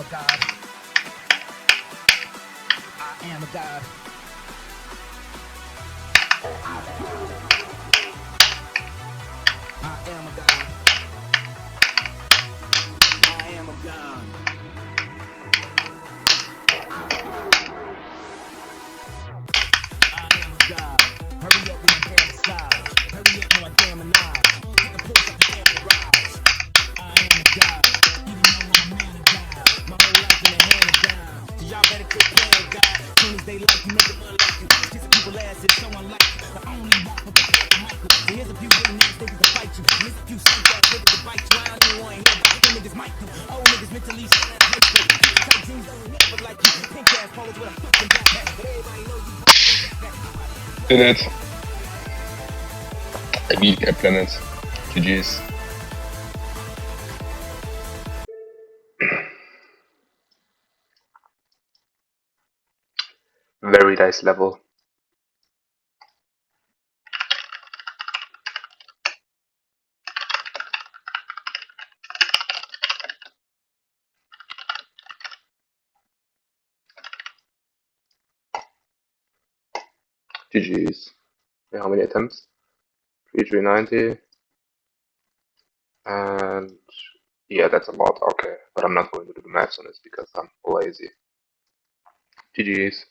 a god. I am a god. I am a god. I am a god. I am a god. Hurry up with my damn side. Hurry up with my damn alive. Get the push up the damn garage. I am a god. Even though I'm a man of God. My whole life in the hand of God. So y'all better quit playing God. Soon as they like you, make them unlike you. Kiss people ass, it's so unlike you. The only rapper with Michael. So here's a few really nice niggas to fight you. Here's a few sunk ass niggas to bite you. I don't even want to hear about them niggas might do. Old niggas mentally still at high school. Tight jeans don't never like you. Pink ass polos with a fucking black hat. But everybody know you. Did it. I beat Cat Planet. GG's. Very nice level. GG's. Yeah, how many attempts? 390. And yeah, that's a lot. Okay, but I'm not going to do the maths on this because I'm lazy. GG's.